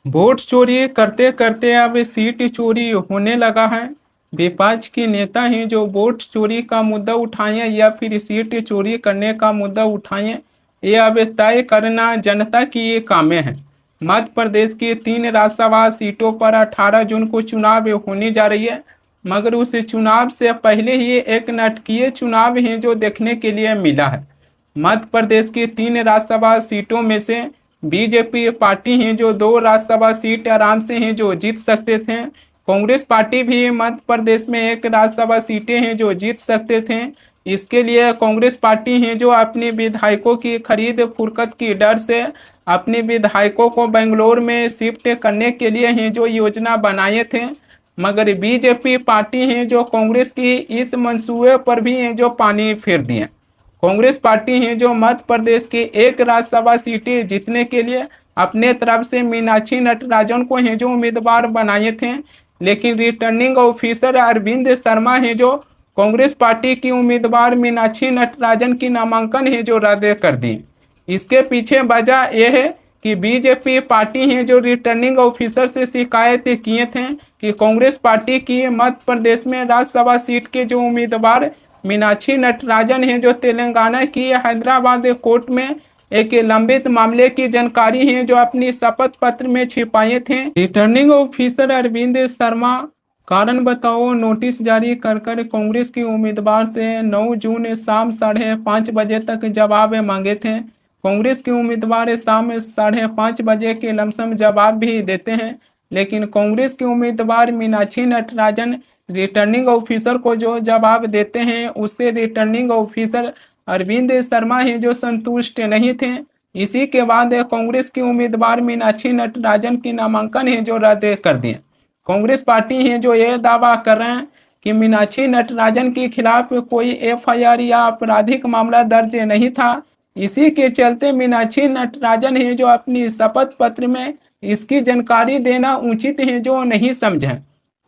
Vote चोरी करते करते अब सीट चोरी होने लगा है। विपक्ष के नेता हैं जो वोट चोरी का मुद्दा उठाएं या फिर सीट चोरी करने का मुद्दा उठाएं, ये अब तय करना जनता की ये काम है। मध्य प्रदेश की 3 राज्यसभा सीटों पर 18 जून को चुनाव होने जा रही है, मगर उस चुनाव से पहले ही एक नाटकीय चुनाव है जो देखने के लिए मिला है। मध्य प्रदेश की 3 राज्यसभा सीटों में से बीजेपी पार्टी है जो 2 राज्यसभा सीट आराम से हैं जो जीत सकते थे। कांग्रेस पार्टी भी मध्य प्रदेश में 1 राज्यसभा सीटें हैं जो जीत सकते थे। इसके लिए कांग्रेस पार्टी है जो अपने विधायकों की खरीद फुर्कत की डर से अपने विधायकों को बेंगलोर में शिफ्ट करने के लिए हैं जो योजना बनाए थे, मगर बीजेपी पार्टी है जो कांग्रेस की इस मंसूबे पर भी है जो पानी फेर दिए। कांग्रेस पार्टी है जो मध्य प्रदेश की 1 राज्यसभा सीटें जीतने के लिए अपने तरफ से मीनाक्षी नटराजन को है जो उम्मीदवार बनाए थे, लेकिन रिटर्निंग ऑफिसर अरविंद शर्मा है जो कांग्रेस पार्टी की उम्मीदवार मीनाक्षी नटराजन की नामांकन है जो रद्द कर दी। इसके पीछे वजह यह है कि बीजेपी पार्टी है जो रिटर्निंग ऑफिसर से शिकायत किए थे कि कांग्रेस पार्टी की मध्य प्रदेश में राज्यसभा सीट के जो उम्मीदवार मीनाक्षी नटराजन है जो तेलंगाना की हैदराबाद कोर्ट में एक लंबित मामले की जानकारी है जो अपनी शपथ पत्र में छिपाए थे। रिटर्निंग ऑफिसर अरविंद शर्मा कारण बताओ नोटिस जारी कर कांग्रेस के उम्मीदवार से 9 जून शाम 5:30 बजे तक जवाब मांगे थे। कांग्रेस के उम्मीदवार शाम 5:30 बजे के लमसम जवाब भी देते हैं, लेकिन कांग्रेस के उम्मीदवार मीनाक्षी नटराजन रिटर्निंग ऑफिसर को जो जवाब देते हैं उससे रिटर्निंग ऑफिसर अरविंद शर्मा है जो संतुष्ट नहीं थे। इसी के बाद कांग्रेस के उम्मीदवार मीनाक्षी नटराजन की नामांकन है जो रद्द कर दिए। कांग्रेस पार्टी है जो यह दावा कर रहे हैं कि मीनाक्षी नटराजन के खिलाफ कोई एफआईआर या आपराधिक मामला दर्ज नहीं था। इसी के चलते मीनाक्षी नटराजन है जो अपनी शपथ पत्र में इसकी जानकारी देना उचित है जो नहीं समझे।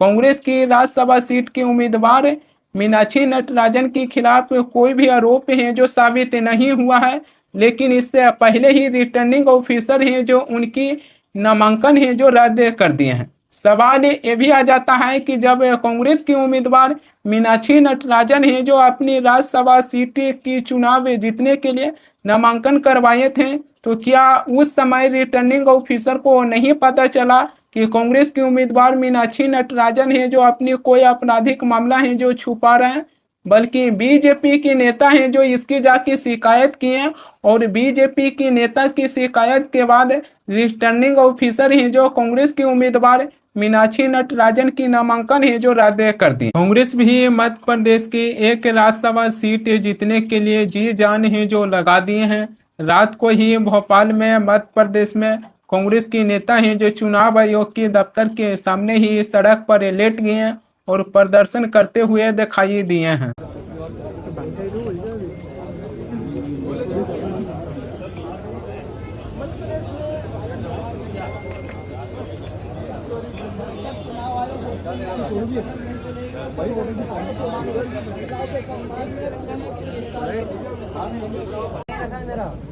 कांग्रेस की राज्यसभा सीट के उम्मीदवार मीनाक्षी नटराजन के खिलाफ कोई भी आरोप है जो साबित नहीं हुआ है, लेकिन इससे पहले ही रिटर्निंग ऑफिसर है जो उनकी नामांकन है जो रद्द कर दिए हैं। सवाल ये भी आ जाता है कि जब कांग्रेस की उम्मीदवार मीनाक्षी नटराजन है जो अपनी राज्यसभा सीट की चुनाव जीतने के लिए नामांकन करवाए थे, तो क्या उस समय रिटर्निंग ऑफिसर को नहीं पता चला कि कांग्रेस की उम्मीदवार मीनाक्षी नटराजन है जो अपनी कोई आपराधिक मामला है जो छुपा रहे हैं, बल्कि बीजेपी के नेता हैं जो इसकी जाके शिकायत किए और बीजेपी के नेता की शिकायत के बाद रिटर्निंग ऑफिसर हैं जो कांग्रेस के उम्मीदवार मीनाक्षी नटराजन की नामांकन है जो रद्द कर दी। कांग्रेस भी मध्य प्रदेश की 1 राज्यसभा सीट जीतने के लिए जी जान है जो लगा दिए हैं। रात को ही भोपाल में मध्य प्रदेश में कांग्रेस के नेता हैं जो चुनाव आयोग के दफ्तर के सामने ही सड़क पर लेट गए हैं और प्रदर्शन करते हुए दिखाई दिए हैं।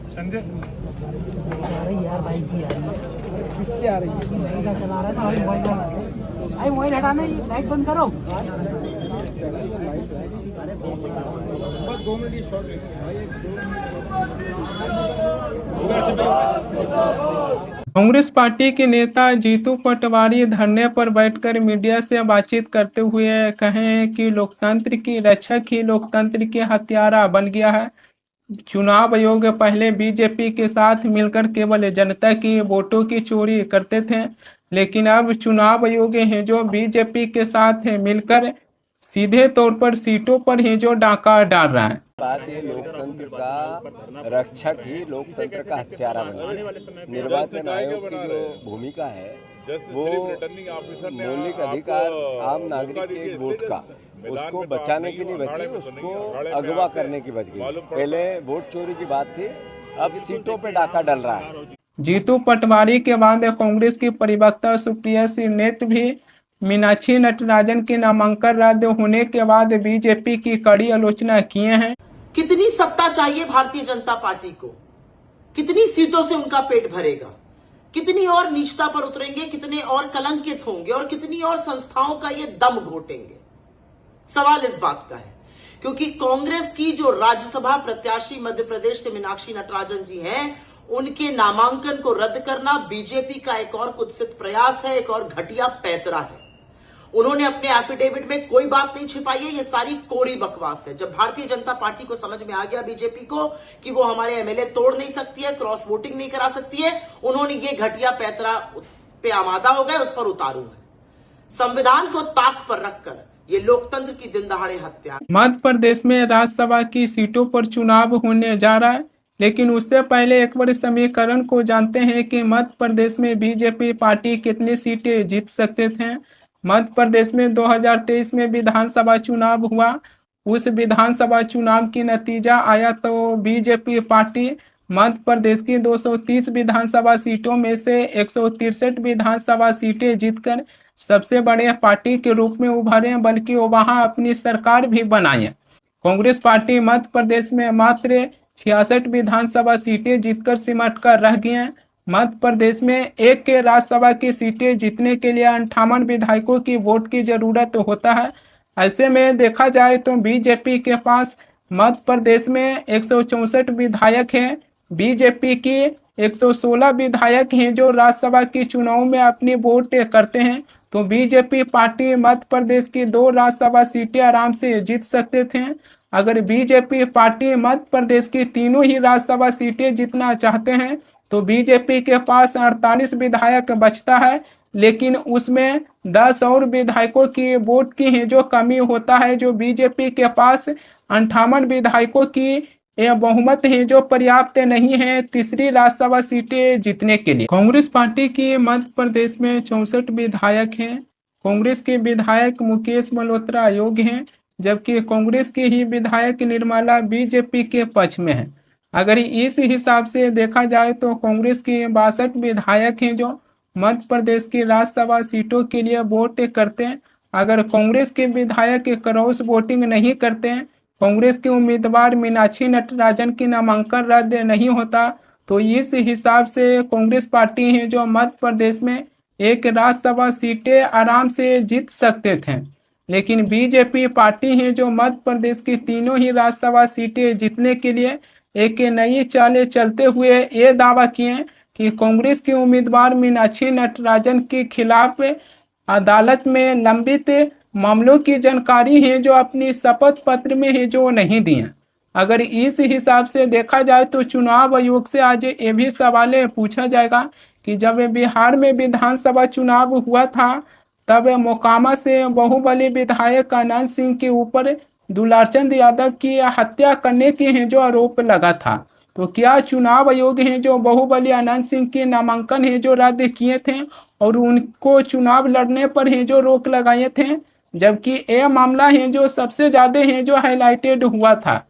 संजय यार बाइक भी आ रही है, किसकी आ रही है? नहीं का चला रहा था, अरे मोबाइल हटाना, लाइट बंद करो। बस 2 मिनट शॉट कांग्रेस पार्टी के नेता जीतू पटवारी धरने पर बैठकर मीडिया से बातचीत करते हुए कहे कि लोकतंत्र की रक्षक ही लोकतंत्र के हत्यारा बन गया है। चुनाव आयोग पहले बीजेपी के साथ मिलकर केवल जनता की वोटों की चोरी करते थे, लेकिन अब चुनाव आयोग है जो बीजेपी के साथ मिलकर सीधे तौर पर सीटों पर ही जो डाका डाल रहा है। बात ये लोकतंत्र का रक्षक ही लोकतंत्र का हत्यारा बन गया। निर्वाचन आयोग की जो भूमिका है वो मौलिक अधिकार आम नागरिक के वोट का उसको बचाने की नहीं बची, उसको अगवा करने की बच गई। पहले वोट चोरी की बात थी, अब सीटों पे डाका डल रहा है। जीतू पटवारी के बाद कांग्रेस की प्रवक्ता सुप्रिया सिंह ने भी मीनाक्षी नटराजन के नामांकन रद्द होने के बाद बीजेपी की कड़ी आलोचना किए हैं। कितनी सत्ता चाहिए भारतीय जनता पार्टी को? कितनी सीटों से उनका पेट भरेगा? कितनी और नीचता पर उतरेंगे, कितने और कलंकित होंगे और कितनी और संस्थाओं का ये दम घोटेंगे। सवाल इस बात का है क्योंकि कांग्रेस की जो राज्यसभा प्रत्याशी मध्य प्रदेश से मीनाक्षी नटराजन जी हैं, उनके नामांकन को रद्द करना बीजेपी का एक और कुत्सित प्रयास है, एक और घटिया पैतरा है। उन्होंने अपने एफिडेविट में कोई बात नहीं छिपाई है, ये सारी कोरी बकवास है। जब भारतीय जनता पार्टी को समझ में आ गया बीजेपी को कि वो हमारे एमएलए तोड़ नहीं सकती है, क्रॉस वोटिंग नहीं करा सकती है, उन्होंने ये घटिया पैतरा पे आमादा हो गए, उस पर उतारू है। संविधान को ताक पर रखकर ये लोकतंत्र की दिन दहाड़े हत्या। मध्य प्रदेश में राज्यसभा की सीटों पर चुनाव होने जा रहा है, लेकिन उससे पहले एक बार समीकरण को जानते हैं कि मध्य प्रदेश में बीजेपी पार्टी कितनी सीटें जीत सकते थे। मध्य प्रदेश में 2023 में विधानसभा चुनाव हुआ। उस विधानसभा चुनाव की नतीजा आया तो बीजेपी पार्टी मध्य प्रदेश की 230 विधानसभा सीटों में से 163 विधानसभा सीटें जीतकर सबसे बड़े पार्टी के रूप में उभरे, बल्कि वहां अपनी सरकार भी बनाई। कांग्रेस पार्टी मध्य प्रदेश में मात्र 66 विधानसभा सीटें जीतकर सिमट कर रह गई हैं। मध्य प्रदेश में एक के राज्यसभा की सीटें जीतने के लिए 58 विधायकों की वोट की जरूरत होता है। ऐसे में देखा जाए तो बीजेपी के पास मध्य प्रदेश में 164 विधायक हैं। बीजेपी की 116 विधायक हैं जो राज्यसभा के चुनाव में अपनी वोट करते हैं, तो बीजेपी पार्टी मध्य प्रदेश की 2 राज्यसभा सीटें आराम से जीत सकते थे। अगर बीजेपी पार्टी मध्य प्रदेश की तीनों ही राज्यसभा सीटें जीतना चाहते हैं तो बीजेपी के पास 48 विधायक बचता है, लेकिन उसमें 10 और विधायकों की वोट की है जो कमी होता है, जो बीजेपी के पास 58 विधायकों की यह बहुमत है जो पर्याप्त नहीं है तीसरी राज्यसभा सीटें जीतने के लिए। कांग्रेस पार्टी की मध्य प्रदेश में 64 विधायक हैं। कांग्रेस के विधायक मुकेश मल्होत्रा योग्य हैं, जबकि कांग्रेस के ही विधायक निर्मला बीजेपी के पक्ष में है। अगर इस हिसाब से देखा जाए तो कांग्रेस के 62 विधायक हैं जो मध्य प्रदेश की राज्यसभा सीटों के लिए वोट करते हैं। अगर कांग्रेस के विधायक क्रॉस वोटिंग नहीं करते हैं, कांग्रेस के उम्मीदवार मीनाक्षी नटराजन की नामांकन रद्द नहीं होता, तो इस हिसाब से कांग्रेस पार्टी है जो मध्य प्रदेश में एक राज्यसभा सीटें आराम से जीत सकते थे। लेकिन बीजेपी पार्टी है जो मध्य प्रदेश की तीनों ही राज्यसभा सीटें जीतने के लिए एक नई चाल चलते हुए ये दावा किए कि कांग्रेस के उम्मीदवार मीनाक्षी नटराजन के खिलाफ अदालत में लंबित मामलों की जानकारी है जो अपनी शपथ पत्र में है जो नहीं दी है। अगर इस हिसाब से देखा जाए तो चुनाव आयोग से आज ये भी सवाल पूछा जाएगा कि जब बिहार में विधानसभा चुनाव हुआ था तब मोकामा से बाहुबली विधायक अनंत सिंह के ऊपर दुलारचंद यादव की हत्या करने के हैं जो आरोप लगा था, तो क्या चुनाव आयोग है जो बाहुबली अनंत सिंह के नामांकन है जो रद्द किए थे और उनको चुनाव लड़ने पर है जो रोक लगाए थे, जबकि यह मामला है जो सबसे ज्यादा है जो हाईलाइटेड हुआ था।